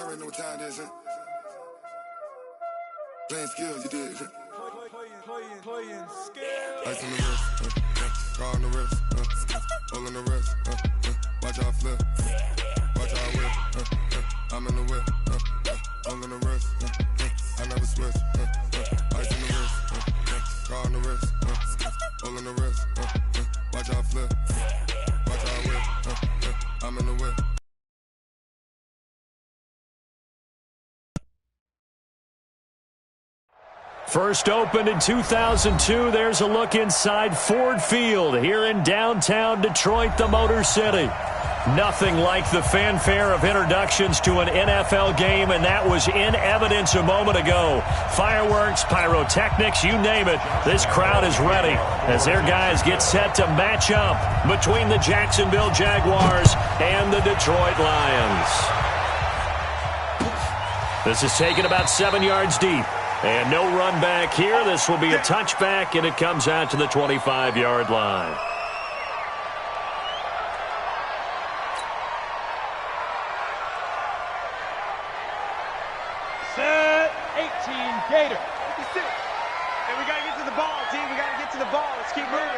Y'all already know what time it is, huh? Playing skills, you did. Playing skills. Ice on the wrist, car on the wrist, hole in the wrist, watch out flip, watch out whip, I'm in the whip, hole in the wrist, I never switch, ice on the wrist, car on the wrist, hole in the wrist, watch out flip, watch out whip, I'm in the whip. First opened in 2002, there's a look inside Ford Field here in downtown Detroit, the Motor City. Nothing like the fanfare of introductions to an NFL game, and that was in evidence a moment ago. Fireworks, pyrotechnics, you name it, this crowd is ready as their guys get set to match up between the Jacksonville Jaguars and the Detroit Lions. This is taken about 7 yards deep. And no run back here. This will be a touchback, and it comes out to the 25-yard line. Set, 18, Gator. 56. And we got to get to the ball, team. We got to get to the ball. Let's keep moving.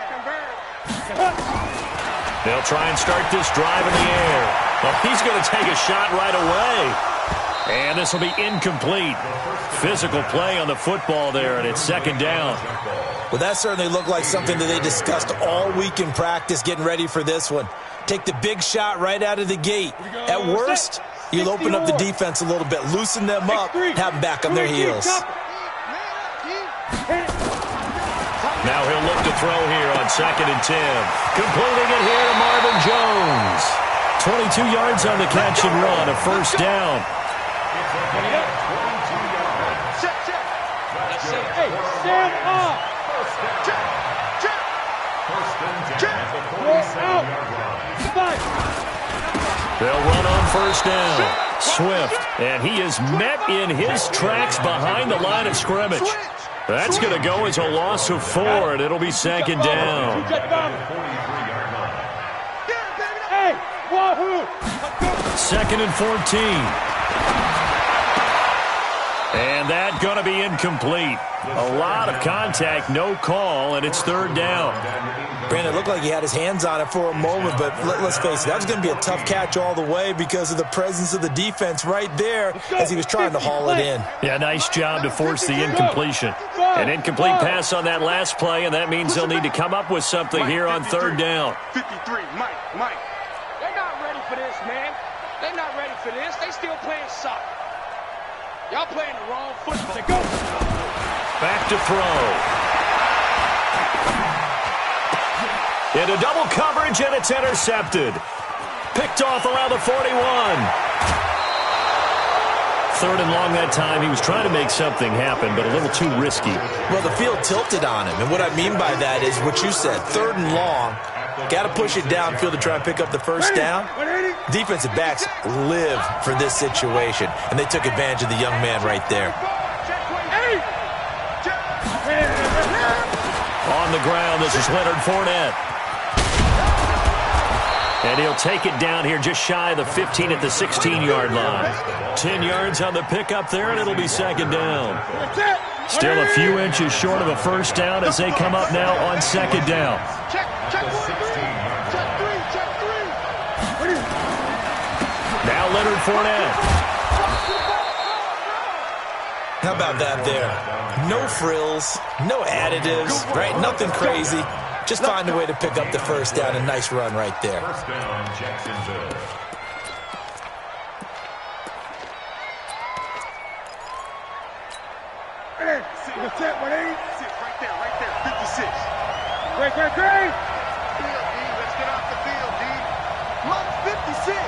They'll try and start this drive in the air. Well, he's going to take a shot right away. And this will be incomplete. Physical play on the football there, and it's second down. Well, that certainly looked like something that they discussed all week in practice getting ready for this one. Take the big shot right out of the gate. At worst, you'll open up the defense a little bit, loosen them up, have them back on their heels. Now he'll look to throw here on 2nd and 10. Completing it here to Marvin Jones. 22 yards on the catch and run, a first down. Hey, stand up. They'll run on first down. Swift, and he is met in his tracks behind the line of scrimmage. That's going to go as a loss of 4, and it'll be second down. Hey, wahoo! 2nd and 14. And that going to be incomplete. A lot of contact, no call, and it's third down. Brandon, it looked like he had his hands on it for a moment, but let's face it, that was going to be a tough catch all the way because of the presence of the defense right there as he was trying to haul it in. Yeah, nice job to force the incompletion. An incomplete pass on that last play, and that means they'll need to come up with something here on third down. 53, Mike. They're not ready for this, man. They're not ready for this. They still playing soccer. Y'all playing the wrong football. Go. Back to throw. Into double coverage, and it's intercepted. Picked off around the 41. 3rd and long that time. He was trying to make something happen, but a little too risky. Well, the field tilted on him, and what I mean by that is what you said, 3rd and long. Got to push it downfield to try and pick up the first down. Defensive backs live for this situation, and they took advantage of the young man right there. On the ground, this is Leonard Fournette. And he'll take it down here just shy of the 15 at the 16-yard line. 10 yards on the pickup there, and it'll be second down. Still a few inches short of a first down as they come up now on second down. Now Leonard Fournette. How about that there? No frills, no additives, right? Nothing crazy. Just find a way to pick up the first down. A nice run right there. First down, Jacksonville. Sit right there, 56. Great. Let's get off the field, D. Look, 56.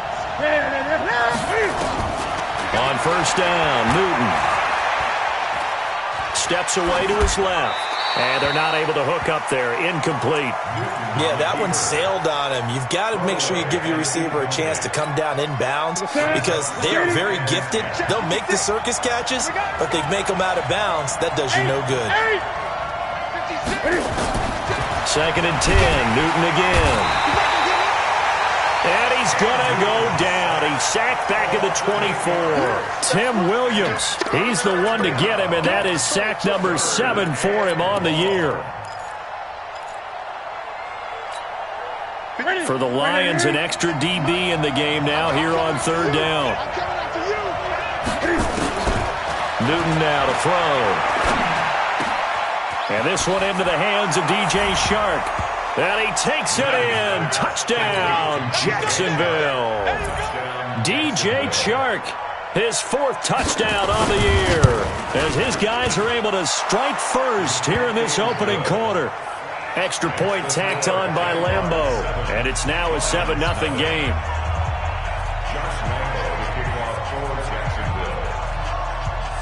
On first down, Newton steps away to his left. And they're not able to hook up there. Incomplete. Yeah, that one sailed on him. You've got to make sure you give your receiver a chance to come down inbounds because they are very gifted. They'll make the circus catches, but they make them out of bounds. That does you no good. 2nd and 10. Newton again. And he's going to go down. He sack back at the 24. Tim Williams, he's the one to get him, and that is sack number 7 for him on the year. For the Lions, an extra DB in the game now here on third down. Newton now to throw. And this one into the hands of DJ Shark. And he takes it in. Touchdown, Jacksonville. DJ Shark, his 4th touchdown on the year, as his guys are able to strike first here in this opening quarter. Extra point tacked on by Lambeau. And it's now a 7-0 game.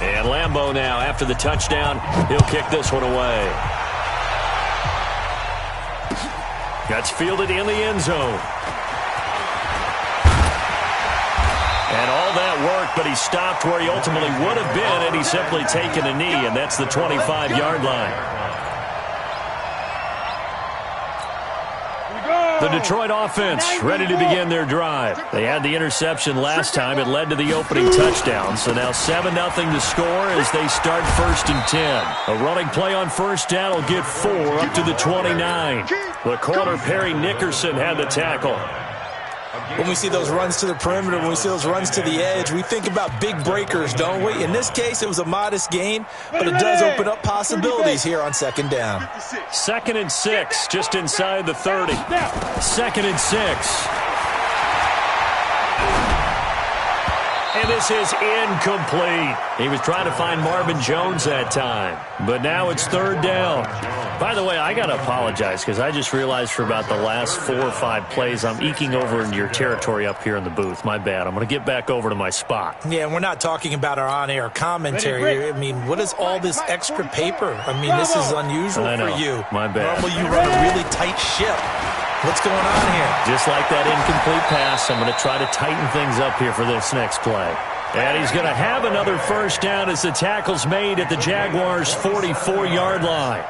And Lambeau now, after the touchdown, he'll kick this one away. That's fielded in the end zone. And all that work, but he stopped where he ultimately would have been, and he's simply taken a knee, and that's the 25-yard line. The Detroit offense ready to begin their drive. They had the interception last time. It led to the opening touchdown. So now 7-0 to score as they start 1st and 10. A running play on first down will get 4 up to the 29. The corner, Perry Nickerson, had the tackle. When we see those runs to the perimeter, when we see those runs to the edge, we think about big breakers, don't we? In this case, it was a modest gain, but it does open up possibilities here on 2nd down. 2nd and 6, just inside the 30. 2nd and 6. And this is incomplete. He was trying to find Marvin Jones that time, but now it's 3rd down. By the way, I got to apologize because I just realized for about the last 4 or 5 plays, I'm eking over into your territory up here in the booth. My bad. I'm going to get back over to my spot. Yeah, and we're not talking about our on-air commentary here. I mean, what is all this extra paper? I mean, this is unusual for you. My bad. Normally you run a really tight ship. What's going on here? Just like that incomplete pass, I'm going to try to tighten things up here for this next play. And he's going to have another first down as the tackle's made at the Jaguars' 44-yard line.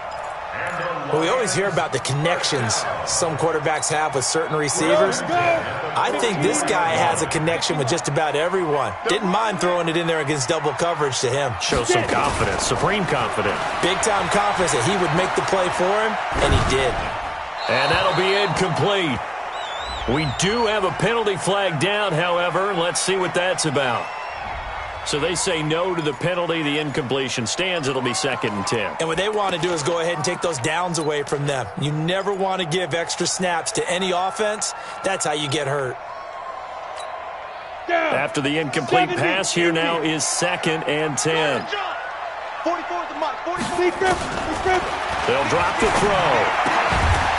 Well, we always hear about the connections some quarterbacks have with certain receivers. I think this guy has a connection with just about everyone. Didn't mind throwing it in there against double coverage to him. Shows some confidence, supreme confidence. Big-time confidence that he would make the play for him, and he did. And that'll be incomplete. We do have a penalty flag down, however. Let's see what that's about. So they say no to the penalty. The incompletion stands. It'll be 2nd and 10. And what they want to do is go ahead and take those downs away from them. You never want to give extra snaps to any offense. That's how you get hurt. After the incomplete pass, here now is 2nd and 10. 44 the mark. 44. They'll drop the throw.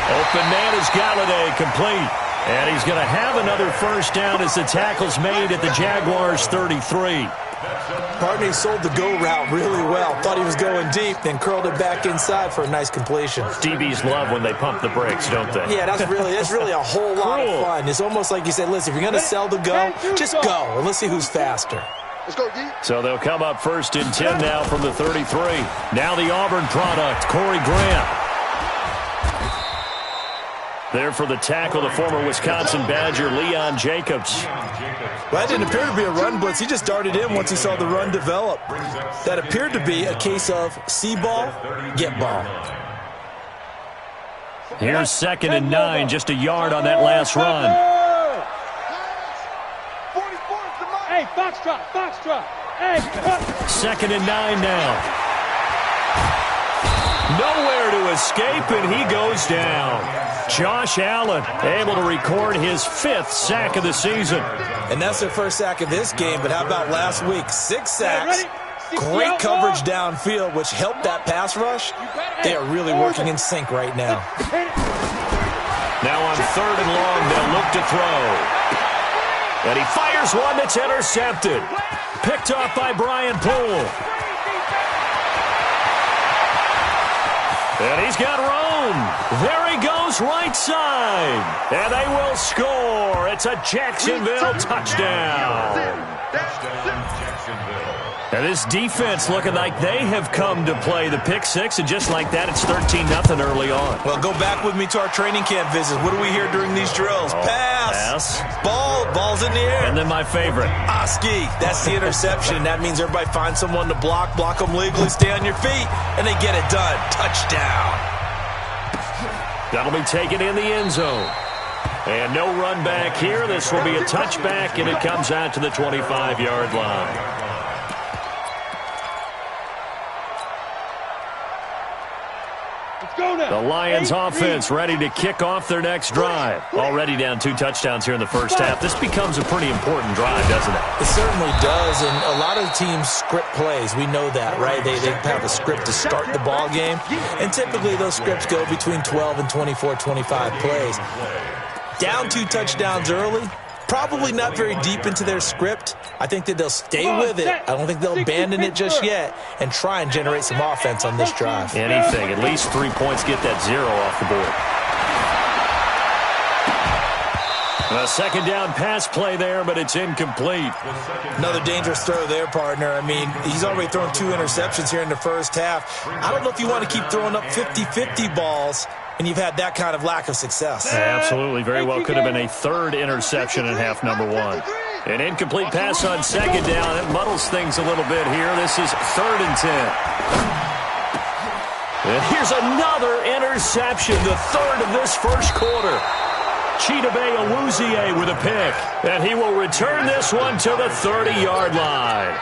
Open man is Galladay, complete. And he's going to have another first down as the tackle's made at the Jaguars' 33. Partney sold the go route really well. Thought he was going deep, then curled it back inside for a nice completion. DBs love when they pump the brakes, don't they? Yeah, that's really a whole lot of fun. It's almost like you said, listen, if you're going to sell the go, just go, and let's see who's faster. Let's go, D. So they'll come up 1st and 10 now from the 33. Now the Auburn product, Corey Grant. There for the tackle, the former Wisconsin Badger, Leon Jacobs. Well, that didn't appear to be a run blitz. He just darted in once he saw the run develop. That appeared to be a case of see ball, get ball. Here's 2nd and 9, just a yard on that last run. Hey, Foxtrot. Hey. 2nd and 9 now. Nowhere to escape, and he goes down. Josh Allen able to record his 5th sack of the season. And that's their first sack of this game, but how about last week? 6 sacks, great coverage downfield, which helped that pass rush. They are really working in sync right now. Now on 3rd and long, they'll look to throw. And he fires one that's intercepted. Picked off by Brian Poole. And he's got room. There he goes, right side. And they will score. It's a Jacksonville touchdown. And this defense looking like they have come to play the pick six, and just like that, it's 13-0 early on. Well, go back with me to our training camp visits. What do we hear during these drills? Pass. Pass. Ball Ball's in the air. And then my favorite. Oski, that's the interception. That means everybody finds someone to block them legally, stay on your feet, and they get it done. Touchdown. That'll be taken in the end zone. And no run back here. This will be a touchback, and it comes out to the 25-yard line. The Lions offense ready to kick off their next drive. Already down 2 touchdowns here in the first half. This becomes a pretty important drive, doesn't it? It certainly does, and a lot of the teams script plays. We know that, right? They have a script to start the ball game, and typically those scripts go between 12 and 24, 25 plays. Down 2 touchdowns early, probably not very deep into their script. I think that they'll stay with it. I don't think they'll abandon it just yet and try and generate some offense on this drive. Anything. At least 3 points, get that 0 off the board. A second down pass play there, but it's incomplete. Another dangerous throw there, partner. I mean, he's already thrown 2 interceptions here in the first half. I don't know if you want to keep throwing up 50-50 balls and you've had that kind of lack of success. Absolutely. Very well could have been a 3rd interception in half number 1. An incomplete pass on second down. It muddles things a little bit here. This is 3rd and 10. And here's another interception, the 3rd of this first quarter. Chidobe Awuzie with a pick. And he will return this one to the 30-yard line.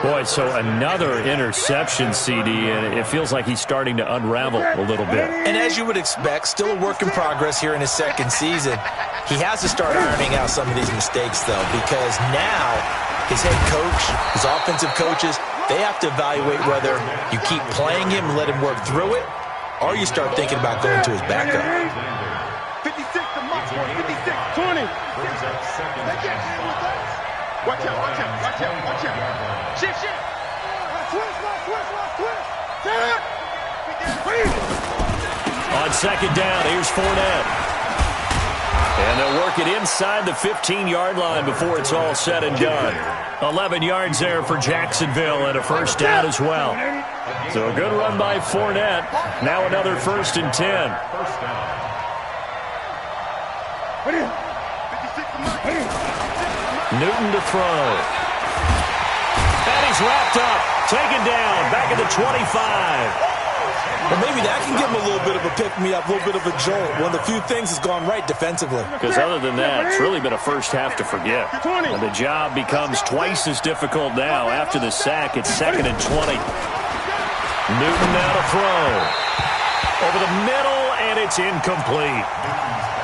Boy, so another interception, CD, and it feels like he's starting to unravel a little bit. And as you would expect, still a work in progress here in his second season. He has to start ironing out some of these mistakes, though, because now his head coach, his offensive coaches, they have to evaluate whether you keep playing him and let him work through it, or you start thinking about going to his backup. 56 to Mox, 56, 20. Watch out, watch out, watch out, watch out. Shift. Twist. On second down, here's Fournette. And they'll work it inside the 15-yard line before it's all said and done. 11 yards there for Jacksonville and a first down as well. So a good run by Fournette. Now another 1st and 10. Newton to throw. And he's wrapped up. Taken down. Back at the 25. Well, maybe that can give him a little bit of a pick-me-up, a little bit of a jolt. One of the few things has gone right defensively. Because other than that, it's really been a first half to forget. And the job becomes twice as difficult now. After the sack, it's 2nd and 20. Newton now to throw. Over the middle, and it's incomplete.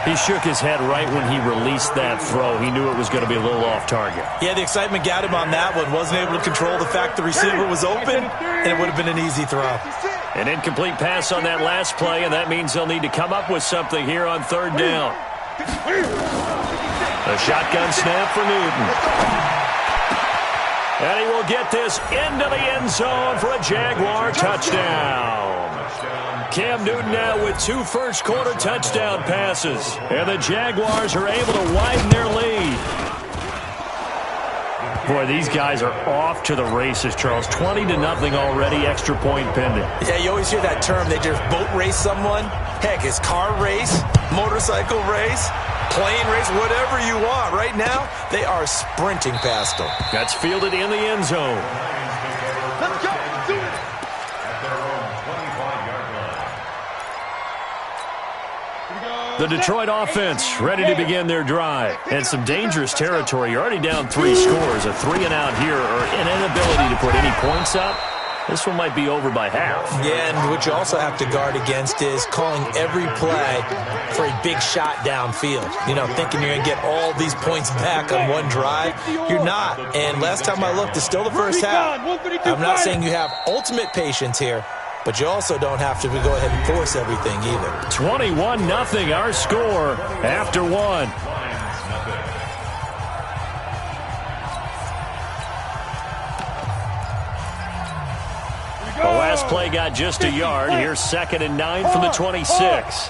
He shook his head right when he released that throw. He knew it was going to be a little off target. Yeah, the excitement got him on that one. Wasn't able to control the fact the receiver was open, and it would have been an easy throw. An incomplete pass on that last play, and that means they'll need to come up with something here on 3rd down. A shotgun snap for Newton. And he will get this into the end zone for a Jaguar touchdown. Cam Newton now with 2 first-quarter touchdown passes. And the Jaguars are able to widen their lead. Boy, these guys are off to the races, Charles. 20-0 already, extra point pending. Yeah, you always hear that term. They just boat race someone. Heck, it's car race, motorcycle race, plane race, whatever you want. Right now, they are sprinting past them. That's fielded in the end zone. Let's go. Do it. The Detroit offense ready to begin their drive. And some dangerous territory. You're already down 3 scores. A 3-and-out here or an inability to put any points up. This one might be over by half. Yeah, and what you also have to guard against is calling every play for a big shot downfield. You know, thinking you're going to get all these points back on one drive. You're not. And last time I looked, it's still the first half. I'm not saying you have ultimate patience here, but you also don't have to go ahead and force everything either. 21-0 our score after 1. The last play got just a yard. Here's 2nd and 9 from the 26.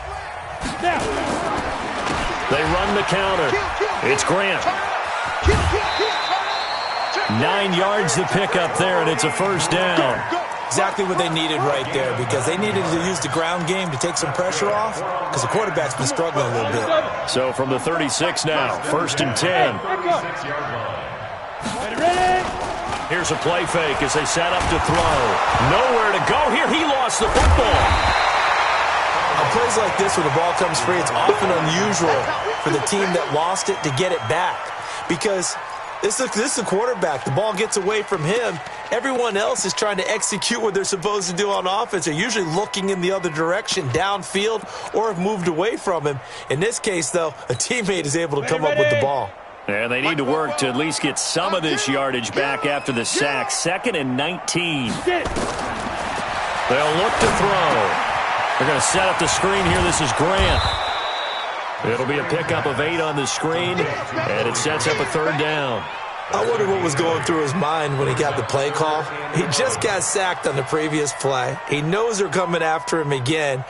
They run the counter. It's Grant. 9 yards to pick up there, and it's a first down. Exactly what they needed right there, because they needed to use the ground game to take some pressure off, because the quarterback's been struggling a little bit. So from the 36 now, 1st and 10. Here's a play fake as they set up to throw. Nowhere to go here. He lost the football. On plays like this, when the ball comes free, it's often unusual for the team that lost it to get it back, because this is the quarterback. The ball gets away from him. Everyone else is trying to execute what they're supposed to do on offense. They're usually looking in the other direction, downfield, or have moved away from him. In this case, though, a teammate is able to come up with the ball. And they need to work to at least get some of this yardage back after the sack. 2nd and 19. They'll look to throw. They're going to set up the screen here. This is Grant. It'll be a pickup of 8 on the screen, and it sets up a 3rd down. I wonder what was going through his mind when he got the play call. He just got sacked on the previous play. He knows they're coming after him again.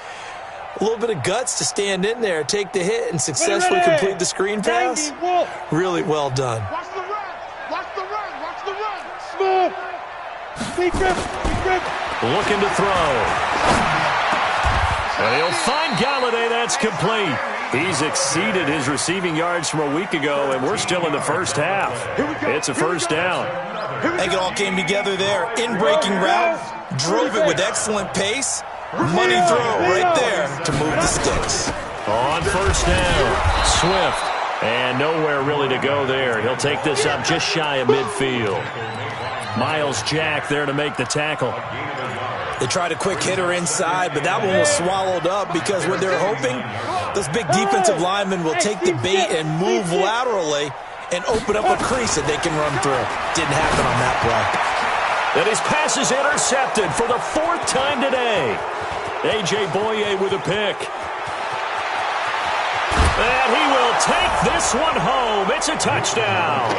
A little bit of guts to stand in there, take the hit, and successfully complete the screen pass. Really well done. Watch the run. Watch the run. Watch the run. Smooth. Big grip. Big grip. Looking to throw. And he'll find Galladay. That's complete. He's exceeded his receiving yards from a week ago, and we're still in the first half. It's a 1st down. I think it all came together there. In-breaking route, drove it with excellent pace. Money throw right there to move the sticks. On 1st down, Swift. And nowhere really to go there. He'll take this up just shy of midfield. Miles Jack there to make the tackle. They tried a quick hitter inside, but that one was swallowed up because what they're hoping, those big defensive linemen will take the bait and move laterally and open up a crease that they can run through. Didn't happen on that play. And his pass is intercepted for the 4th time today. A.J. Boye with a pick. And he will take this one home. It's a touchdown.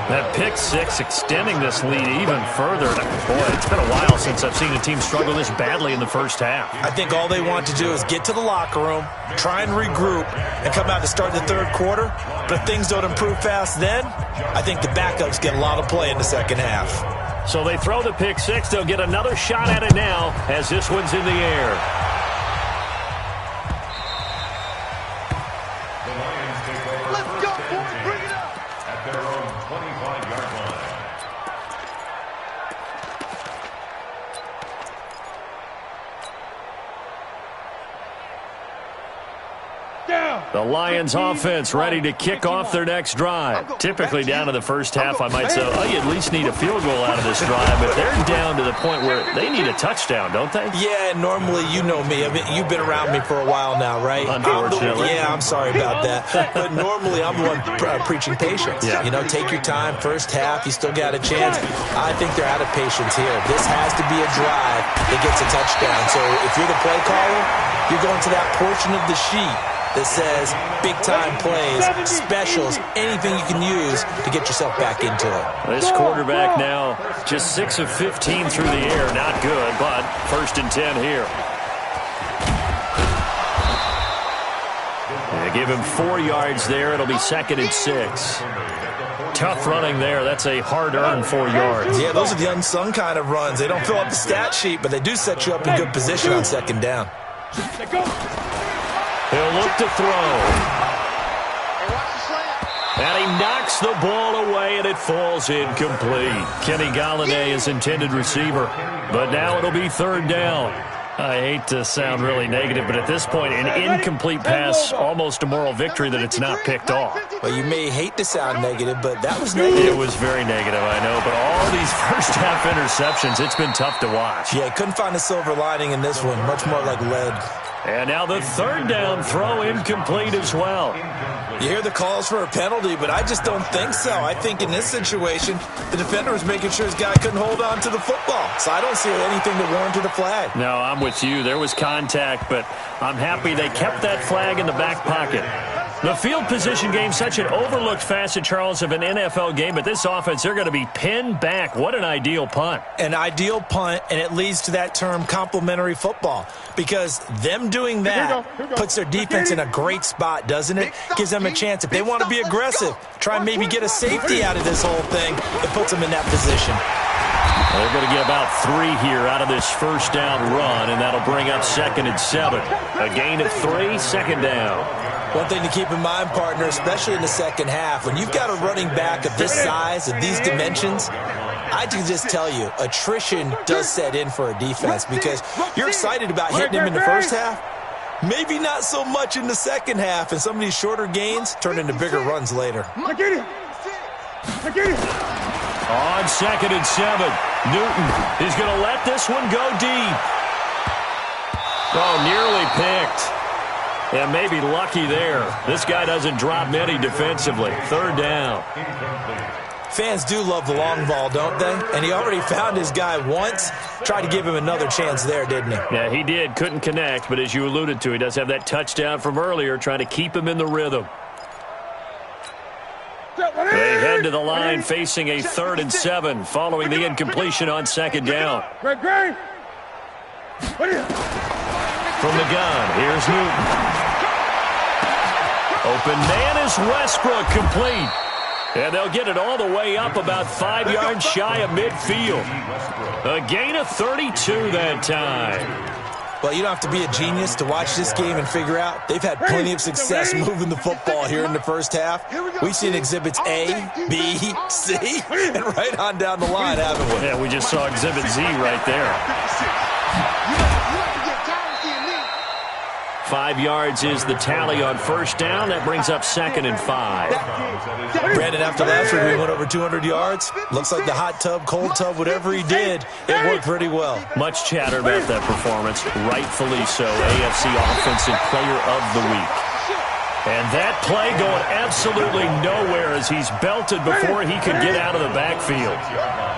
That pick 6 extending this lead even further. Boy, it's been a while since I've seen a team struggle this badly in the first half. I think all they want to do is get to the locker room, try and regroup, and come out to start the 3rd quarter. But if things don't improve fast then, I think the backups get a lot of play in the 2nd half. So they throw the pick 6. They'll get another shot at it now as this one's in the air. Let's go, boys. Bring it up. At their own 25-yard line. The Lions offense ready to kick off their next drive. Typically down to the first half, I might say, oh, you at least need a field goal out of this drive, but they're down to the point where they need a touchdown, don't they? Yeah, normally, you know me. I mean, you've been around me for a while now, right? Unfortunately. I'm sorry about that. But normally, I'm the one preaching patience. Yeah. You know, take your time. First half, you still got a chance. I think they're out of patience here. This has to be a drive that gets a touchdown. So if you're the play caller, you're going to that portion of the sheet that says big-time plays, specials, anything you can use to get yourself back into it. This quarterback now just 6 of 15 through the air. Not good, but 1st and 10 here. They give him 4 yards there. It'll be 2nd and 6. Tough running there. That's a hard-earned 4 yards. Yeah, those are the unsung kind of runs. They don't fill up the stat sheet, but they do set you up in good position on 2nd down. He'll look to throw. And he knocks the ball away, and it falls incomplete. Kenny Galladay is intended receiver. But now it'll be 3rd down. I hate to sound really negative, but at this point, an incomplete pass, almost a moral victory that it's not picked off. Well, you may hate to sound negative, but that was negative. It was very negative, I know. But all these first-half interceptions, it's been tough to watch. Yeah, couldn't find a silver lining in this one. Much more like lead. And now the 3rd down throw incomplete as well. You hear the calls for a penalty, but I just don't think so. I think in this situation, the defender was making sure his guy couldn't hold on to the football. So I don't see anything that warranted a flag. No, I'm with you. There was contact, but I'm happy they kept that flag in the back pocket. The field position game, such an overlooked facet, Charles, of an NFL game, but this offense, they're going to be pinned back. What an ideal punt. An ideal punt, and it leads to that term complementary football, because them doing that puts their defense in a great spot, doesn't it? Gives them a chance. If they want to be aggressive, try and maybe get a safety out of this whole thing, it puts them in that position. They're going to get about 3 here out of this first down run, and that'll bring up 2nd and 7. A gain of 3, 2nd down. One thing to keep in mind, partner, especially in the second half, when you've got a running back of this size, of these dimensions, I can just tell you, attrition does set in for a defense because you're excited about hitting him in the first half. Maybe not so much in the second half, and some of these shorter gains turn into bigger runs later. On 2nd and 7, Newton is going to let this one go deep. Oh, nearly picked. And maybe lucky there. This guy doesn't drop many defensively. 3rd down. Fans do love the long ball, don't they? And he already found his guy once. Tried to give him another chance there, didn't he? Yeah, he did. Couldn't connect, but as you alluded to, he does have that touchdown from earlier, trying to keep him in the rhythm. They head to the line facing a 3rd and 7 following the incompletion on 2nd down. From the gun, here's Newton. Open man is Westbrook, complete. And they'll get it all the way up about 5 yards shy of midfield. A gain of 32 that time. Well, you don't have to be a genius to watch this game and figure out they've had plenty of success moving the football here in the first half. We've seen exhibits A, B, C, and right on down the line, haven't we? Yeah, we just saw exhibit Z right there. 5 yards is the tally on first down. That brings up 2nd and 5. Brandon, after last week, we went over 200 yards. Looks like the hot tub, cold tub, whatever he did, it worked pretty well. Much chatter about that performance. Rightfully so. AFC Offensive Player of the Week. And that play going absolutely nowhere as he's belted before he could get out of the backfield.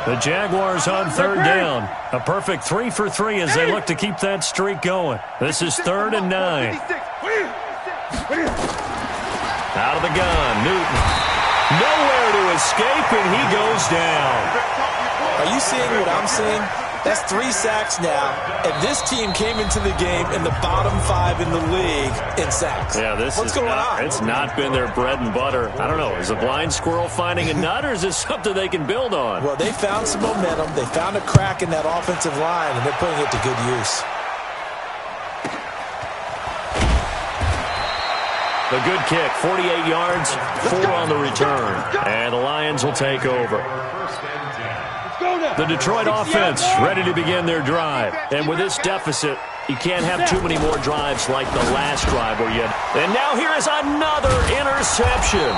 The Jaguars on 3rd down. A perfect 3 for 3 as they look to keep that streak going. This is 3rd and 9. Out of the gun, Newton. Nowhere to escape, and he goes down. Are you seeing what I'm seeing? That's 3 sacks now, and this team came into the game in the bottom 5 in the league in sacks. Yeah, what's going on? It's not been their bread and butter. I don't know. Is a blind squirrel finding a nut, or is this something they can build on? Well, they found some momentum. They found a crack in that offensive line, and they're putting it to good use. The good kick, 48 yards, 4 on the return. And the Lions will take over. The Detroit offense ready to begin their drive. And with this deficit, you can't have too many more drives like the last drive where you had. And now here is another interception.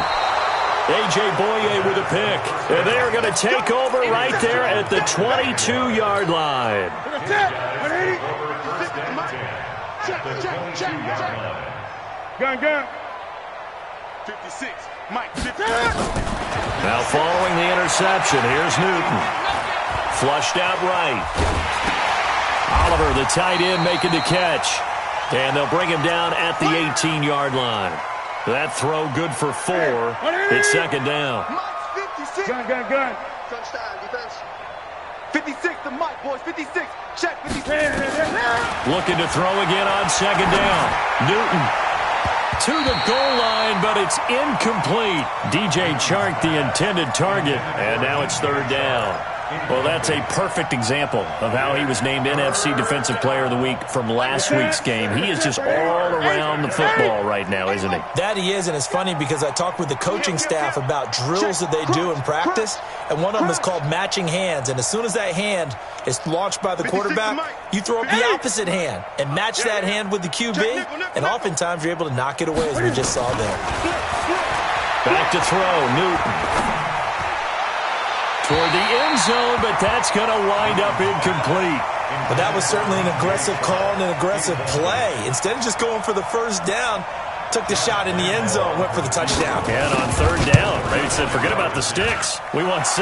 A.J. Boye with a pick. And they are going to take over right there at the 22-yard line. Gun. 56. Mike. 56. Now following the interception, here's Newton. Flushed out right. Oliver, the tight end, making the catch. And they'll bring him down at the 18-yard line. That throw good for 4. It's 2nd down. Gun. Touchdown, defense. 56 to Mike, boys. 56. Check 56. Looking to throw again on 2nd down. Newton to the goal line, but it's incomplete. DJ Chark, the intended target, and now it's 3rd down. Well, that's a perfect example of how he was named NFC Defensive Player of the Week from last week's game. He is just all around the football right now, isn't he? That he is, and it's funny because I talked with the coaching staff about drills that they do in practice, and one of them is called matching hands. And as soon as that hand is launched by the quarterback, you throw up the opposite hand and match that hand with the QB, and oftentimes you're able to knock it away, as we just saw there. Back to throw, Newton. Toward the end zone, but that's going to wind up incomplete. But that was certainly an aggressive call and an aggressive play. Instead of just going for the first down, took the shot in the end zone, went for the touchdown. And on 3rd down, Ray said, forget about the sticks. We want 6.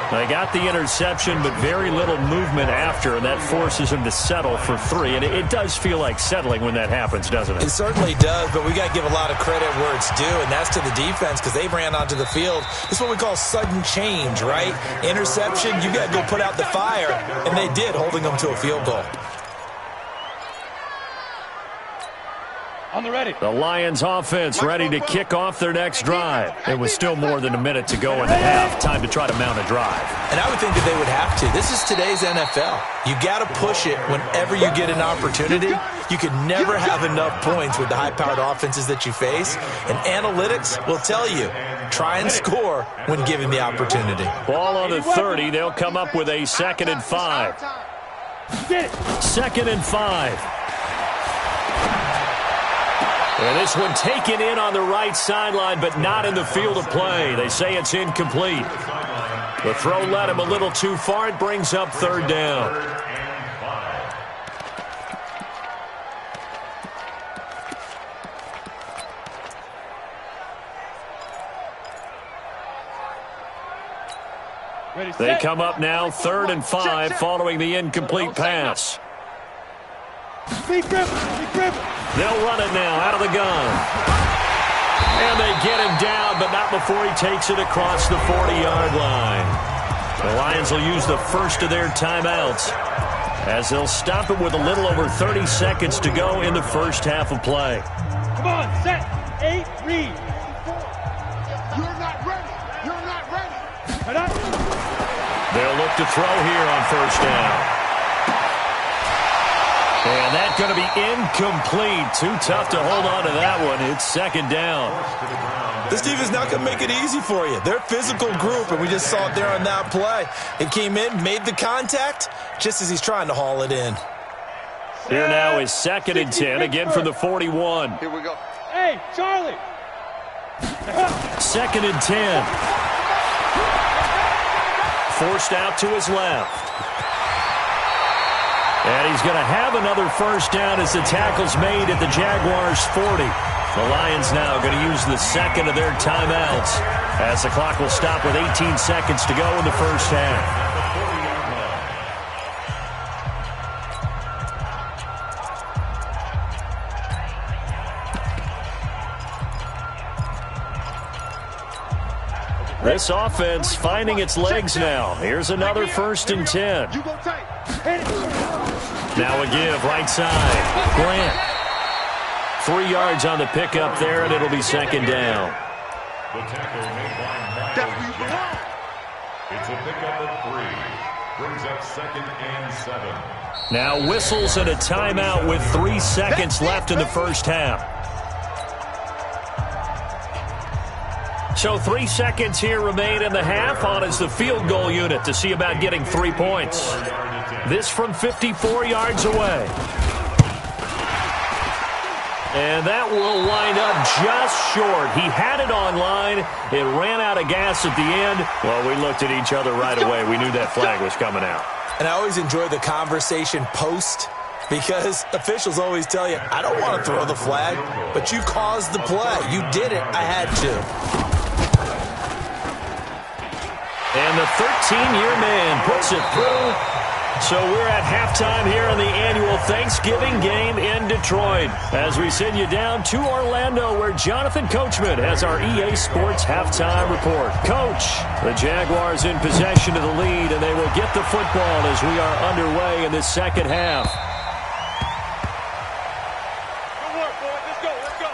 They got the interception, but very little movement after, and that forces him to settle for 3. And it does feel like settling when that happens, doesn't it? It certainly does, but we got to give a lot of credit where it's due, and that's to the defense because they ran onto the field. This is what we call sudden change, right? Interception, you got to go put out the fire, and they did, holding them to a field goal. The Lions offense ready to kick off their next drive. It was still more than a minute to go in the half. Time to try to mount a drive. And I would think that they would have to. This is today's NFL. You got to push it whenever you get an opportunity. You can never have enough points with the high-powered offenses that you face. And analytics will tell you, try and score when given the opportunity. Ball on the 30. They'll come up with a 2nd and 5. 2nd and 5. And this one taken in on the right sideline, but not in the field of play. They say it's incomplete. The throw led him a little too far. It brings up 3rd down. They come up now 3rd and 5 following the incomplete pass. They'll run it now out of the gun. And they get him down, but not before he takes it across the 40-yard line. The Lions will use the first of their timeouts as they'll stop it with a little over 30 seconds to go in the first half of play. Come on, set, 8, read. You're not ready. You're not ready. They'll look to throw here on 1st down. And that's going to be incomplete. Too tough to hold on to that one. It's 2nd down. This defense is not going to make it easy for you. They're a physical group, and we just saw it there on that play. It came in, made the contact, just as he's trying to haul it in. Here now is 2nd and 10, again from the 41. Here we go. Hey, Charlie. 2nd and 10. Forced out to his left. And he's going to have another 1st down as the tackle's made at the Jaguars' 40. The Lions now going to use the 2nd of their timeouts as the clock will stop with 18 seconds to go in the first half. This offense finding its legs now. Here's another 1st and 10. Now a give, right side. Grant. 3 yards on the pickup there, and it'll be 2nd down. The tackle made by Michael Jackson. It's a pickup at 3. Brings up 2nd and 7. Now whistles and a timeout with 3 seconds left in the first half. So 3 seconds here remain in the half. On is the field goal unit to see about getting 3 points. This from 54 yards away. And that will wind up just short. He had it on line. It ran out of gas at the end. Well, we looked at each other right away. We knew that flag was coming out. And I always enjoy the conversation post, because officials always tell you, I don't want to throw the flag, but you caused the play. You did it. I had to. And the 13-year man puts it through. So we're at halftime here in the annual Thanksgiving game in Detroit as we send you down to Orlando where Jonathan Coachman has our EA Sports halftime report. Coach, the Jaguars in possession of the lead, and they will get the football as we are underway in the second half. Good work, boys. Let's go. Let's go.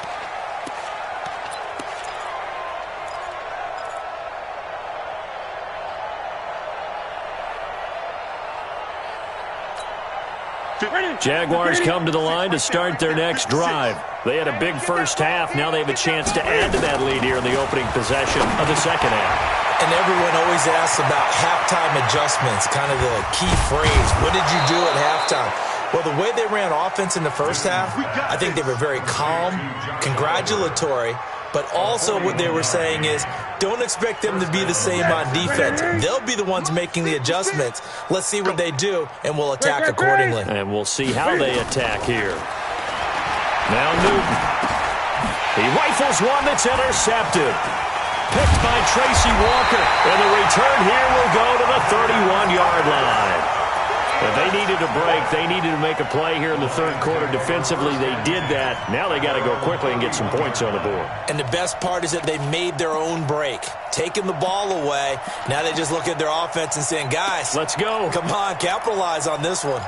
Jaguars come to the line to start their next drive. They had a big first half. Now they have a chance to add to that lead here in the opening possession of the second half. And everyone always asks about halftime adjustments, kind of the key phrase. What did you do at halftime? Well, the way they ran offense in the first half, I think they were very calm, congratulatory, but also what they were saying is, don't expect them to be the same on defense. They'll be the ones making the adjustments. Let's see what they do, and we'll attack accordingly. And we'll see how they attack here. Now Newton. He rifles one that's intercepted. Picked by Tracy Walker. And the return here will go to the 31-yard line. But they needed a break. They needed to make a play here in the third quarter. Defensively, they did that. Now they got to go quickly and get some points on the board. And the best part is that they made their own break. Taking the ball away. Now they just look at their offense and saying, guys, let's go. Come on, capitalize on this one.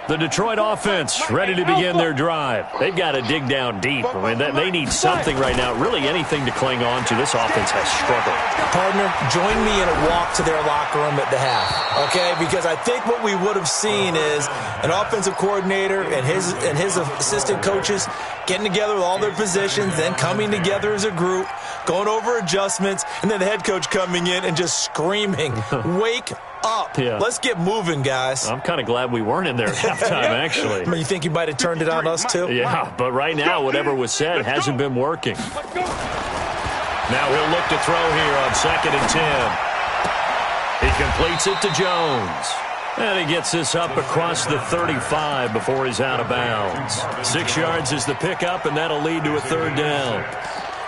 The Detroit offense ready to begin their drive. They've got to dig down deep. I mean, they need something right now, really anything to cling on to. This offense has struggled. Partner, join me in a walk to their locker room at the half, okay? Because I think what we would have seen is an offensive coordinator and his assistant coaches getting together with all their positions, then coming together as a group, going over adjustments, and then the head coach coming in and just screaming, wake up. Yeah. Let's get moving, guys. I'm kind of glad we weren't in there at halftime, actually. I mean, you think you might have turned it on us, too? Yeah, but right now, whatever was said hasn't been working. Now he'll look to throw here on 2nd and 10. He completes it to Jones. And he gets this up across the 35 before he's out of bounds. 6 yards is the pickup, and that'll lead to a 3rd down.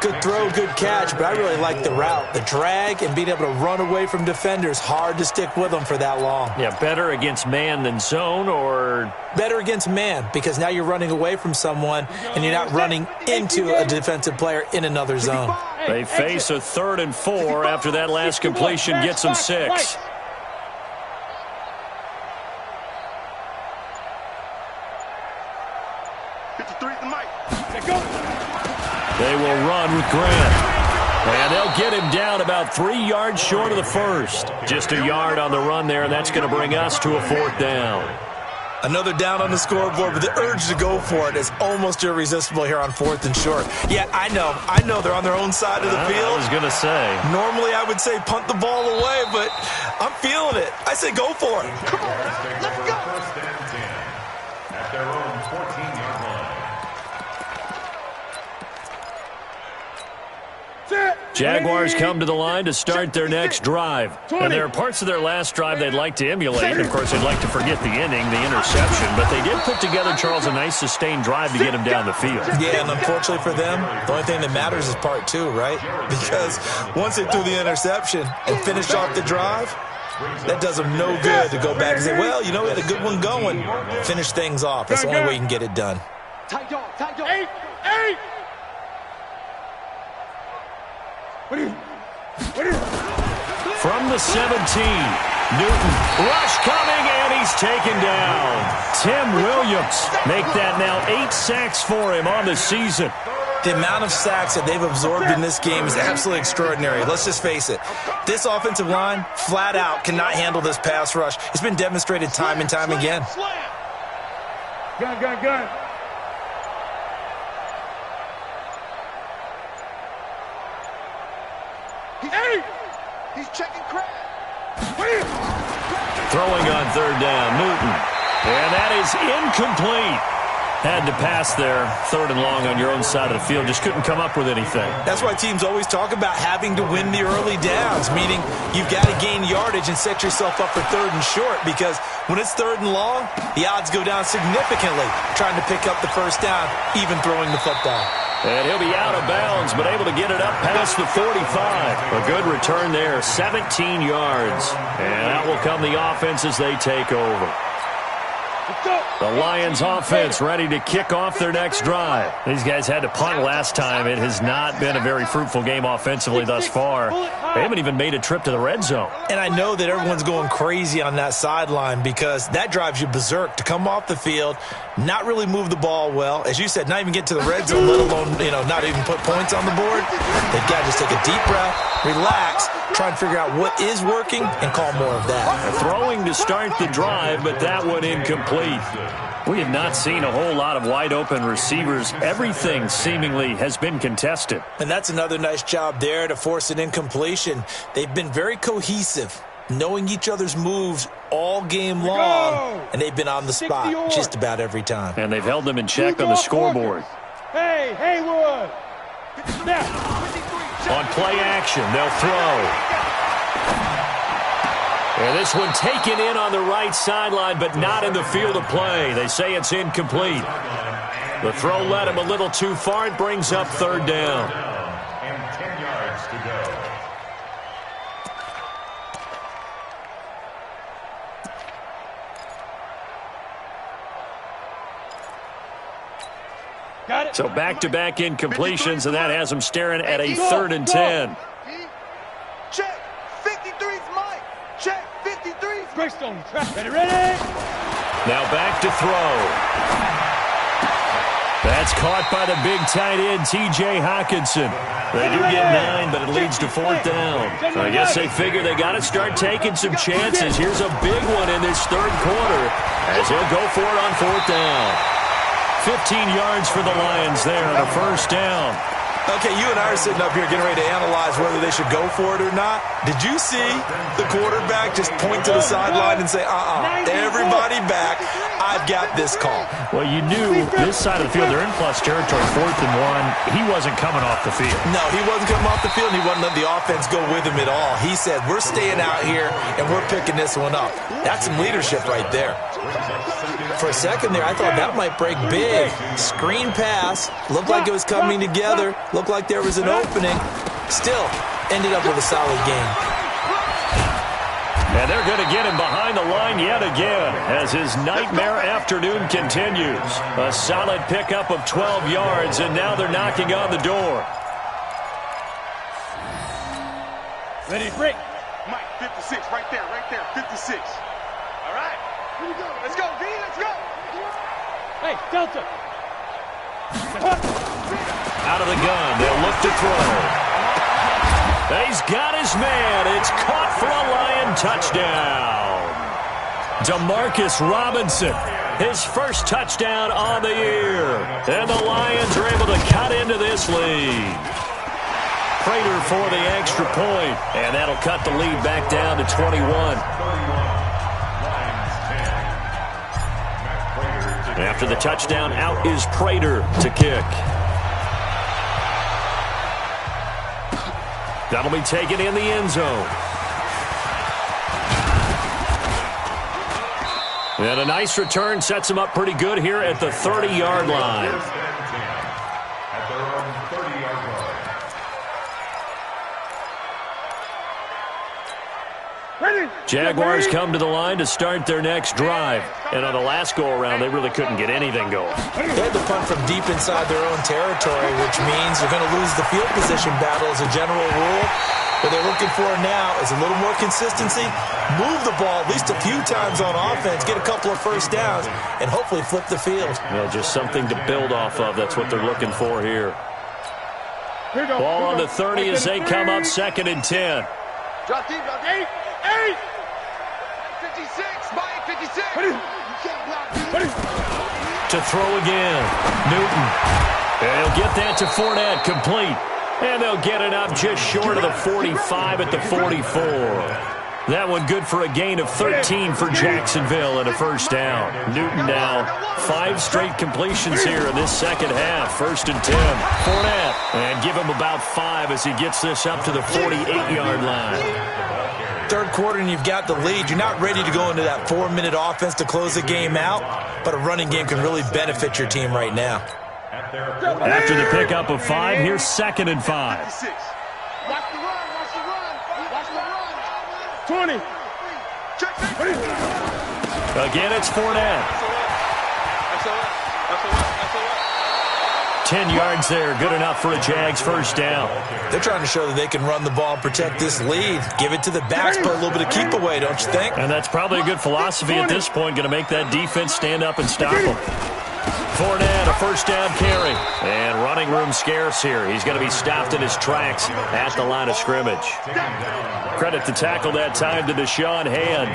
Good throw, good catch, but I really like the route. The drag and being able to run away from defenders, hard to stick with them for that long. Yeah, better against man than zone, or? Better against man, because now you're running away from someone and you're not running into a defensive player in another zone. They face a 3rd and 4 after that last completion gets them 6. They will run with Grant. And they'll get him down about 3 yards short of the first. Just a yard on the run there, and that's going to bring us to a 4th down. Another down on the scoreboard, but the urge to go for it is almost irresistible here on 4th and short. Yeah, I know they're on their own side of the field. I was going to say. Normally I would say punt the ball away, but I'm feeling it. I say go for it. Come on, let's go. 1st and 10 at their own 14-yard line. Jaguars come to the line to start their next drive. And there are parts of their last drive they'd like to emulate. Of course, they'd like to forget the inning, the interception. But they did put together, Charles, a nice sustained drive to get him down the field. Yeah, and unfortunately for them, the only thing that matters is part 2, right? Because once they threw the interception and finished off the drive, that does them no good to go back and say, well, you know, we had a good one going. Finish things off. That's the only way you can get it done. Tight dog. 8. From the 17, Newton, rush coming, and he's taken down. Tim Williams make that now 8 sacks for him on the season. The amount of sacks that they've absorbed in this game is absolutely extraordinary. Let's just face it. This offensive line, flat out, cannot handle this pass rush. It's been demonstrated time and time again. Gun. He's checking crap. Throwing on 3rd down, Newton. And that is incomplete. Had to pass there, 3rd and long on your own side of the field. Just couldn't come up with anything. That's why teams always talk about having to win the early downs, meaning you've got to gain yardage and set yourself up for 3rd and short, because when it's 3rd and long, the odds go down significantly trying to pick up the 1st down, even throwing the football. And he'll be out of bounds, but able to get it up past the 45. A good return there, 17 yards. And out will come the offense as they take over. The Lions offense ready to kick off their next drive. These guys had to punt last time. It has not been a very fruitful game offensively thus far. They haven't even made a trip to the red zone. And I know that everyone's going crazy on that sideline because that drives you berserk to come off the field, not really move the ball well. As you said, not even get to the red zone, let alone, not even put points on the board. They've got to just take a deep breath, relax, try and figure out what is working and call more of that. Throwing to start the drive, but that one incomplete. We have not seen a whole lot of wide-open receivers. Everything seemingly has been contested. And that's another nice job there to force an incompletion. They've been very cohesive, knowing each other's moves all game long, and they've been on the spot just about every time. And they've held them in check on the scoreboard. Hey, Haywood! On play action, they'll throw. And this one taken in on the right sideline, but not in the field of play. They say it's incomplete. The throw led him a little too far. It brings up 3rd down. And 10 yards to go. Got it. So back-to-back incompletions, and that has them staring at a 3rd and 10. Check. 53's Mike. Check. 53's Greystone. Ready. Now back to throw. That's caught by the big tight end, T.J. Hockenson. They do get 9, but it leads to 4th down. I guess they figure they got to start taking some chances. Here's a big one in this third quarter as he'll go for it on 4th down. 15 yards for the Lions there on a 1st down. Okay, you and I are sitting up here getting ready to analyze whether they should go for it or not. Did you see the quarterback just point to the sideline and say, everybody back, I've got this call? Well, you knew this side of the field, they're in plus territory, 4th and 1. He wasn't coming off the field. No, he wasn't coming off the field, and he wasn't letting the offense go with him at all. He said, we're staying out here, and we're picking this one up. That's some leadership right there. For a second there, I thought that might break big. Screen pass. Looked like it was coming together. Looked like there was an opening. Still, ended up with a solid game. And they're going to get him behind the line yet again as his nightmare afternoon continues. A solid pickup of 12 yards, and now they're knocking on the door. Ready, break. Mike, 56, right there, 56. All right, here we go. Let's go, V, let's go. Hey, Delta. Out of the gun, they'll look to throw. He's got his man. It's caught for a Lion touchdown. Demarcus Robinson, his first touchdown on the year. And the Lions are able to cut into this lead. Prater for the extra point, and that'll cut the lead back down to 21. After the touchdown, out is Prater to kick. That'll be taken in the end zone. And a nice return sets him up pretty good here at the 30-yard line. At their own 30-yard line. Jaguars come to the line to start their next drive. And on the last go-around, they really couldn't get anything going. They had to punt from deep inside their own territory, which means they're going to lose the field position battle as a general rule. What they're looking for now is a little more consistency, move the ball at least a few times on offense, get a couple of first downs, and hopefully flip the field. Well, just something to build off of. That's what they're looking for here. Ball on the 30 as they come up 2nd and 10. Drop deep, drop deep. 56, Mike, 56. To throw again. Newton. And he'll get that to Fournette, complete. And they'll get it up just short of the 45 at the 44. That one good for a gain of 13 for Jacksonville and a first down. Newton now 5 straight completions here in this second half. 1st and 10. Fournette. And give him about 5 as he gets this up to the 48-yard line. Third quarter and you've got the lead. You're not ready to go into that 4-minute offense to close the game out, but a running game can really benefit your team right now. After the pickup of 5, here's 2nd and 5. Watch the run, watch the run, watch the run. 20. Again, it's Fournette. 10 yards there, good enough for a Jags first down. They're trying to show that they can run the ball and protect this lead. Give it to the backs, put a little bit of keep away, don't you think? And that's probably a good philosophy at this point, going to make that defense stand up and stop them. Fournette, a first down carry. And running room scarce here. He's going to be stopped in his tracks at the line of scrimmage. Credit the tackle that time to Deshaun Hand.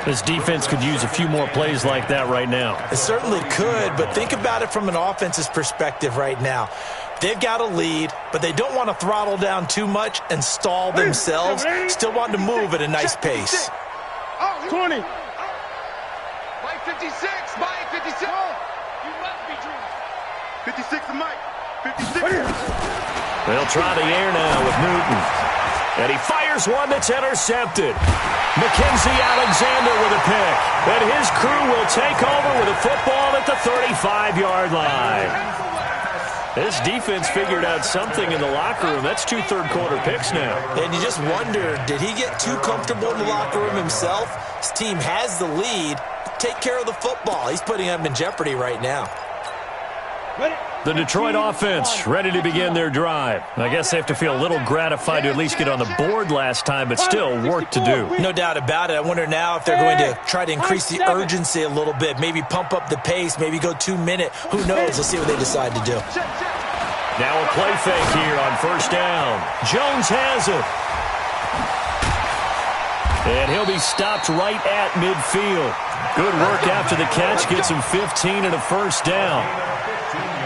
This defense could use a few more plays like that right now. It certainly could, but think about it from an offense's perspective right now. They've got a lead, but they don't want to throttle down too much and stall themselves. Still want to move at a nice pace. 20. Mike 56, Mike 56. You must be dreaming. 56 to Mike. 56. They'll try the air now with Newton. And he fires one that's intercepted. Mackenzie Alexander with a pick. And his crew will take over with a football at the 35-yard line. This defense figured out something in the locker room. That's 2 third-quarter picks now. And you just wonder, did he get too comfortable in the locker room himself? His team has the lead. Take care of the football. He's putting them in jeopardy right now. The Detroit offense ready to begin their drive. I guess they have to feel a little gratified to at least get on the board last time, but still work to do. No doubt about it. I wonder now if they're going to try to increase the urgency a little bit, maybe pump up the pace, maybe go 2-minute. Who knows? Let's see what they decide to do. Now a play fake here on first down. Jones has it. And he'll be stopped right at midfield. Good work after the catch. Gets him 15 and a first down.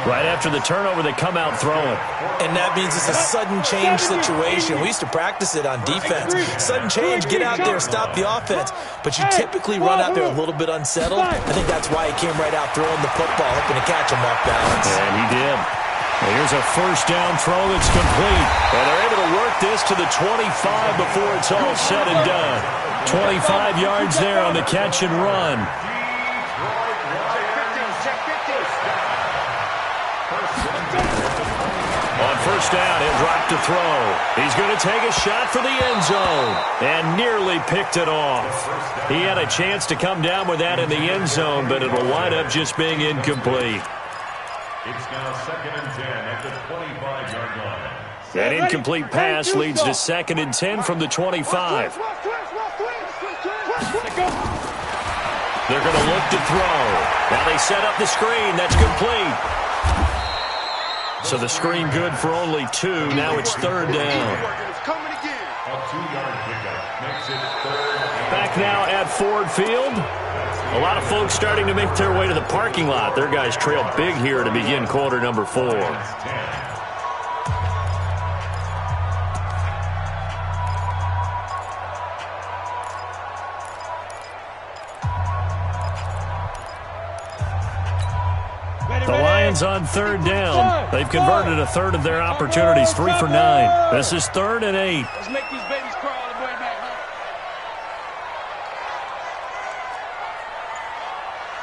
Right after the turnover, they come out throwing. And that means it's a sudden change situation. We used to practice it on defense. Sudden change, get out there, stop the offense. But you typically run out there a little bit unsettled. I think that's why he came right out throwing the football, hoping to catch him off balance. And he did. And here's a first down throw that's complete. And they're able to work this to the 25 before it's all said and done. 25 yards there on the catch and run. On first down, he'll drop to throw. He's going to take a shot for the end zone and nearly picked it off. He had a chance to come down with that in the end zone, but it'll wind up just being incomplete. It's now 2nd and 10 at the 25-yard line. That incomplete pass leads to 2nd and 10 from the 25. They're going to look to throw. Now they set up the screen. That's complete. So the screen good for only 2. Now it's 3rd down. A 2-yard pickup makes it 3rd. Back now at Ford Field. A lot of folks starting to make their way to the parking lot. Their guys trail big here to begin quarter number 4. The Lions on 3rd down. They've converted a third of their opportunities, 3 for 9. This is 3rd and 8. Let's make these babies crawl all the way back home.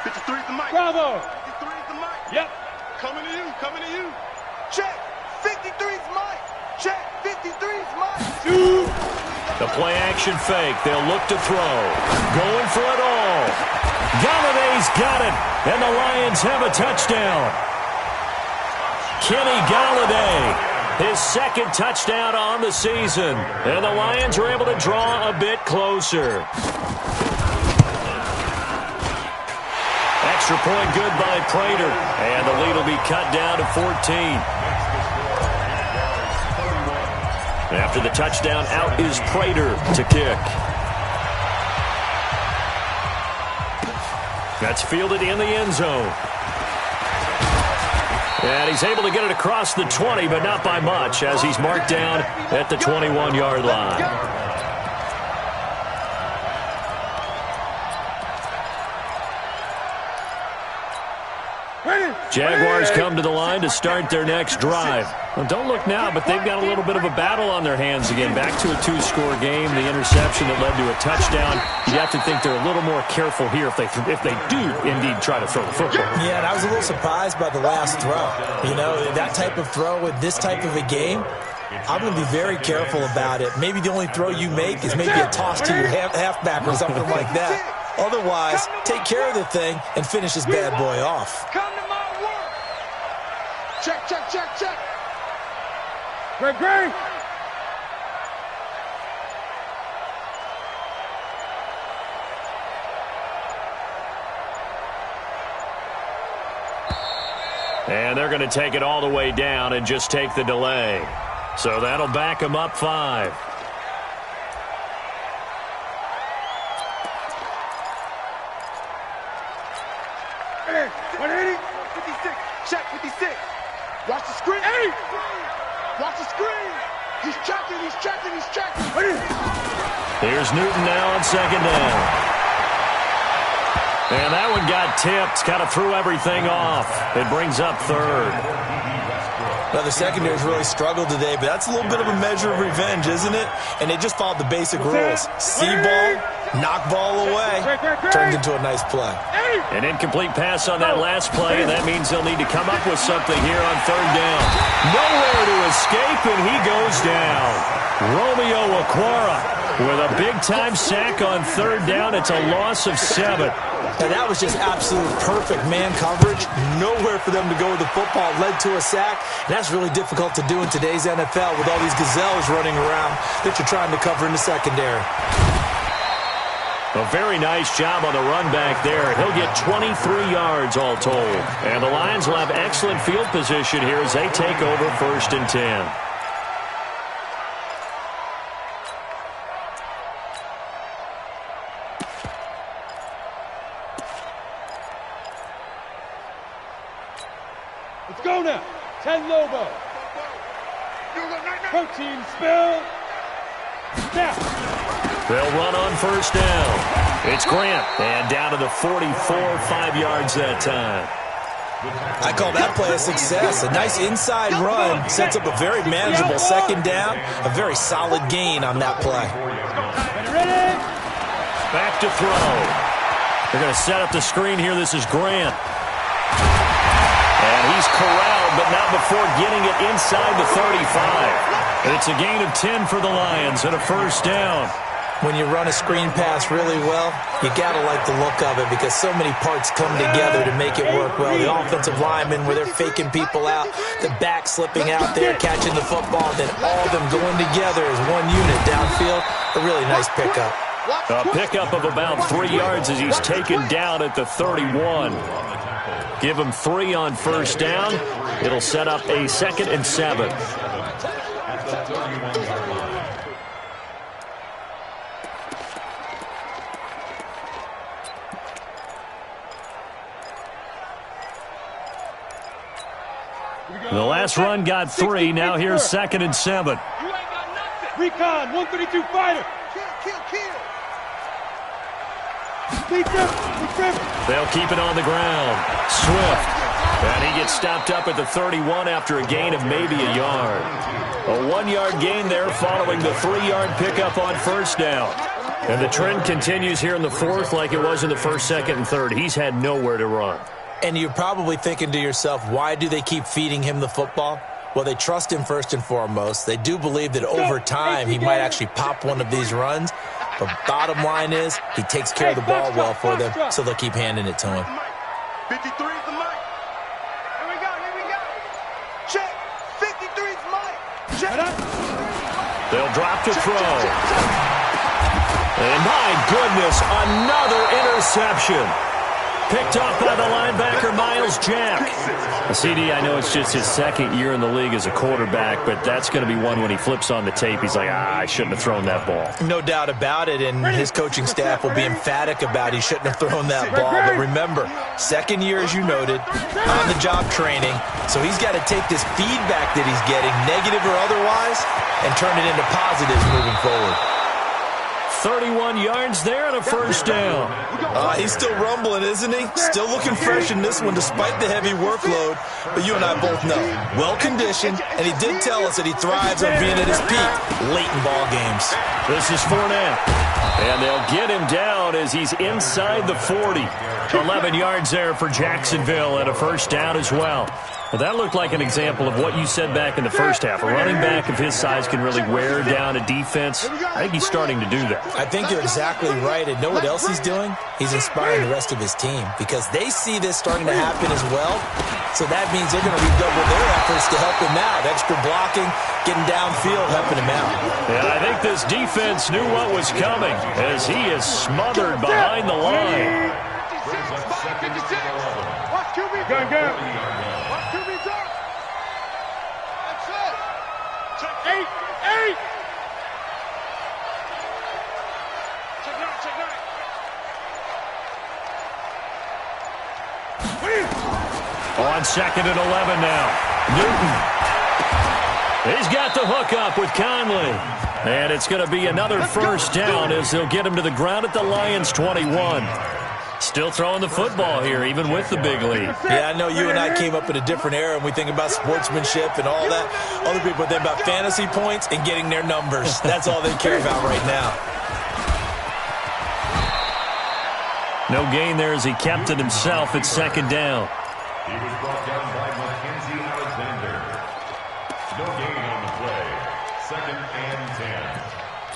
53 is the mic. Bravo. 53 is the mic. Yep. Coming to you. Coming to you. Check. 53 is mic. Check. 53 is mic. The play action fake. They'll look to throw. Going for it all. Galladay's got it. And the Lions have a touchdown. Kenny Galladay, his 2nd touchdown on the season. And the Lions are able to draw a bit closer. Extra point good by Prater. And the lead will be cut down to 14. After the touchdown, out is Prater to kick. That's fielded in the end zone. And he's able to get it across the 20, but not by much, as he's marked down at the 21-yard line. Jaguars come to the line to start their next drive. Well, don't look now, but they've got a little bit of a battle on their hands again. Back to a 2-score game, the interception that led to a touchdown. You'd have to think they're a little more careful here if they do indeed try to throw the football. Yeah, and I was a little surprised by the last throw. You know, that type of throw with this type of a game, I'm going to be very careful about it. Maybe the only throw you make is maybe a toss to your halfback or something like that. Otherwise, take care of the thing and finish this bad boy off. Come to my work. Check, check, check, check. Great. And they're going to take it all the way down and just take the delay. So that'll back them up 5. Hey, 180. 56. Check, 56. Watch the screen. Hey! Watch the screen. He's checking. Here's Newton now on 2nd down. And that one got tipped. Kind of threw everything off. It brings up 3rd. Well, the secondary's really struggled today, but that's a little bit of a measure of revenge, isn't it? And they just followed the basic rules. See ball, knock ball away. Turned into a nice play. An incomplete pass on that last play, and that means they'll need to come up with something here on 3rd down. Nowhere to escape, and he goes down. Romeo Okwara With a big-time sack on third down, it's a loss of 7. And that was just absolute perfect man coverage. Nowhere for them to go with the football. Led to a sack. And that's really difficult to do in today's NFL with all these gazelles running around that you're trying to cover in the secondary. A very nice job on the run back there. He'll get 23 yards all told. And the Lions will have excellent field position here as they take over 1st and 10. Let's go now. 10 Lobo. Protein spill. Snap. They'll run on 1st down. It's Grant. And down to the 44, 5 yards that time. I call that play a success. A nice inside run sets up a very manageable 2nd down. A very solid gain on that play. Ready? Back to throw. They're going to set up the screen here. This is Grant. And he's corralled, but not before getting it inside the 35. And it's a gain of 10 for the Lions and a 1st down. When you run a screen pass really well, you got to like the look of it because so many parts come together to make it work well. The offensive linemen where they're faking people out, the back slipping out there, catching the football, then all of them going together as one unit downfield. A really nice pickup. A pickup of about 3 yards as he's taken down at the 31. Give him 3 on 1st down. It'll set up a 2nd and 7. The last run got 3. Now here's 2nd and 7. You ain't got nothing. Recon, 132 fighter. Kill. They'll keep it on the ground. Swift. And he gets stopped up at the 31 after a gain of maybe a yard. A 1-yard gain there following the 3-yard pickup on 1st down. And the trend continues here in the 4th like it was in the 1st, 2nd, and 3rd. He's had nowhere to run. And you're probably thinking to yourself, why do they keep feeding him the football? Well, they trust him first and foremost. They do believe that over time he might actually pop one of these runs. But bottom line is he takes care of the ball well for them, so they'll keep handing it to him. 53 is the mic. Here we go. Check. 53 is Mike. Check. They'll drop to throw. And my goodness, another interception. Picked off by the linebacker, Miles Jack. CD, I know it's just his 2nd year in the league as a quarterback, but that's going to be one when he flips on the tape. He's like, I shouldn't have thrown that ball. No doubt about it, and his coaching staff will be emphatic about he shouldn't have thrown that ball. But remember, 2nd year, as you noted, on-the-job training, so he's got to take this feedback that he's getting, negative or otherwise, and turn it into positives moving forward. 31 yards there and a 1st down. He's still rumbling, isn't he? Still looking fresh in this one despite the heavy workload. But you and I both know, well-conditioned, and he did tell us that he thrives on being at his peak late in ball games. This is Fournette. And they'll get him down as he's inside the 40. 11 yards there for Jacksonville and a 1st down as well. Well, that looked like an example of what you said back in the 1st half. A running back of his size can really wear down a defense. I think he's starting to do that. I think you're exactly right. And know what else he's doing? He's inspiring the rest of his team because they see this starting to happen as well. So that means they're going to redouble their efforts to help him out. Extra blocking, getting downfield, helping him out. And I think this defense knew what was coming as he is smothered behind the line. Watch QB. Go. Watch QB drop. That's it. Check 8. Check 9. On 2nd and 11 now. Newton. He's got the hook up with Conley. And it's going to be another 1st down as they'll get him to the ground at the Lions 21. Still throwing the football here, even with the big lead. Yeah, I know you and I came up in a different era, and we think about sportsmanship and all that. Other people think about fantasy points and getting their numbers. That's all they care about right now. No gain there as he kept it himself at 2nd down. He was brought down by Mackenzie Alexander. No gain on the play. 2nd and 10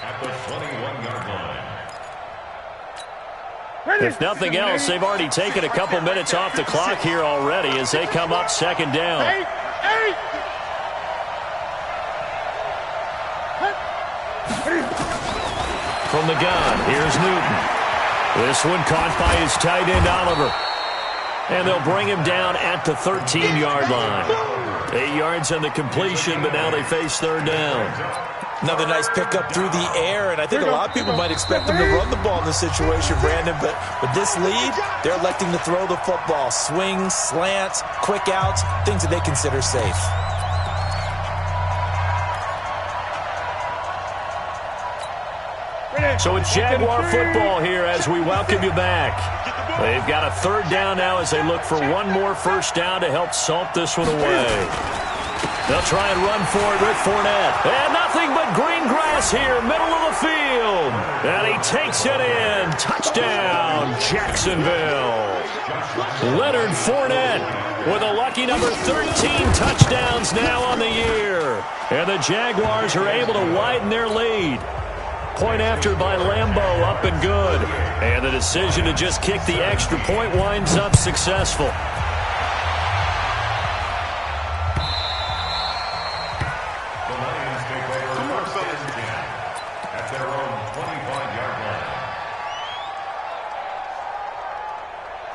at the 21 If nothing else, they've already taken a couple minutes off the clock here already as they come up second down. From the gun, here's Newton. This one caught by his tight end, Oliver. And they'll bring him down at the 13-yard line. 8 yards on the completion, but now they face third down. Another nice pickup through the air, and I think a lot of people might expect them to run the ball in this situation, Brandon, but with this lead, they're electing to throw the football. Swings, slants, quick outs, things that they consider safe. So it's Jaguar football here as we welcome you back. They've got a third down now as they look for one more first down to help salt this one away. They'll try and run for it with Fournette. And nothing but green grass here, middle of the field. And he takes it in. Touchdown, Jacksonville. Leonard Fournette with a lucky number 13 touchdowns now on the year. And the Jaguars are able to widen their lead. Point after by Lambeau, up and good. And the decision to just kick the extra point winds up successful. The Lions take over first and 10 at their own 25-yard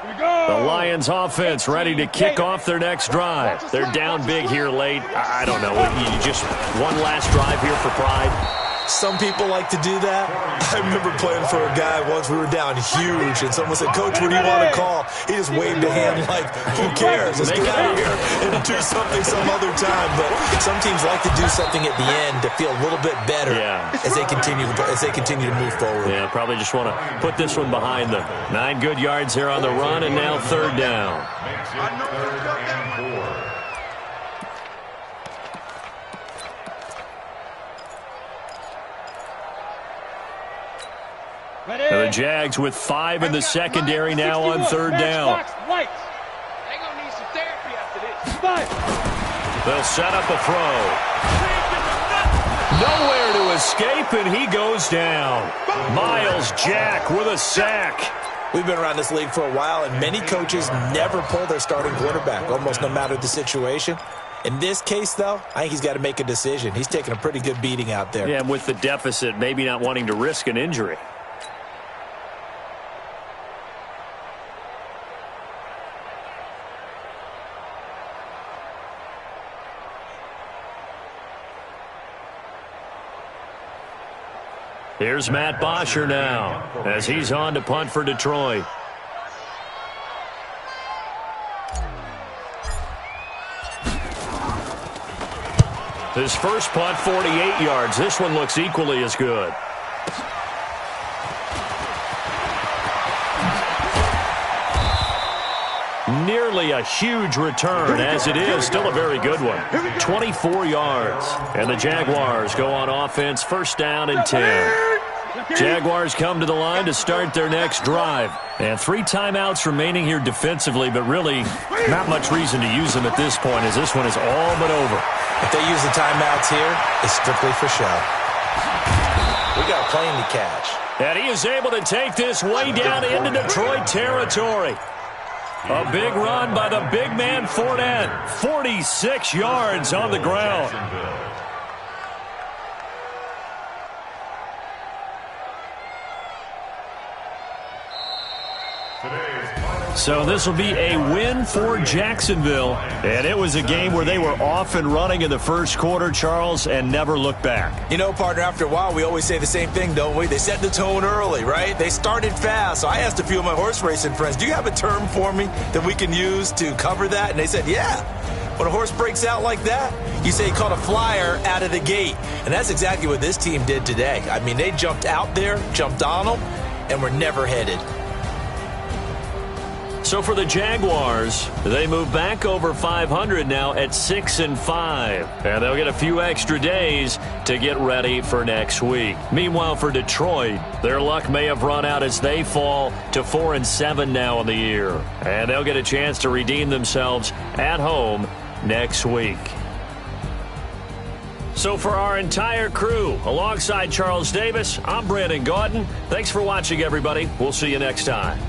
line. The Lions offense ready to kick off their next drive. They're down big here late. I don't know. You just one last drive here for pride. Some people like to do that. I remember playing for a guy once. We were down huge, and someone said, "Coach, what do you want to call?" He just waved a hand like, "Who cares? Let's get out of here and do something some other time." But some teams like to do something at the end to feel a little bit better as they continue to move forward. Yeah, probably just want to put this one behind them. 9 good yards here on the run, and now third down. Makes it 3rd and 4. And the Jags with 5 in the secondary now on third down. They'll set up a throw. Nowhere to escape, and he goes down. Miles Jack with a sack. We've been around this league for a while, and many coaches never pull their starting quarterback, almost no matter the situation. In this case, though, I think he's got to make a decision. He's taking a pretty good beating out there. Yeah, and with the deficit, maybe not wanting to risk an injury. Here's Matt Bosher now as he's on to punt for Detroit. His first punt, 48 yards. This one looks equally as good. Nearly a huge return, as it is still a very good one. 24 yards. And the Jaguars go on offense, first down and 10. Jaguars come to the line to start their next drive. And 3 timeouts remaining here defensively, but really not much reason to use them at this point, as this one is all but over. If they use the timeouts here, it's strictly for show. We got a plane to catch. And he is able to take this way down into Detroit territory. A big run by the big man Fournette. 46 yards on the ground. So this will be a win for Jacksonville. And it was a game where they were off and running in the first quarter, Charles, and never looked back. You know, partner, after a while, we always say the same thing, don't we? They set the tone early, right? They started fast. So I asked a few of my horse racing friends, do you have a term for me that we can use to cover that? And they said, yeah. When a horse breaks out like that, you say he caught a flyer out of the gate. And that's exactly what this team did today. I mean, they jumped out there, jumped on them, and were never headed. So for the Jaguars, they move back over 500 now at 6-5. And they'll get a few extra days to get ready for next week. Meanwhile, for Detroit, their luck may have run out as they fall to 4-7 now in the year. And they'll get a chance to redeem themselves at home next week. So for our entire crew, alongside Charles Davis, I'm Brandon Gaudin. Thanks for watching, everybody. We'll see you next time.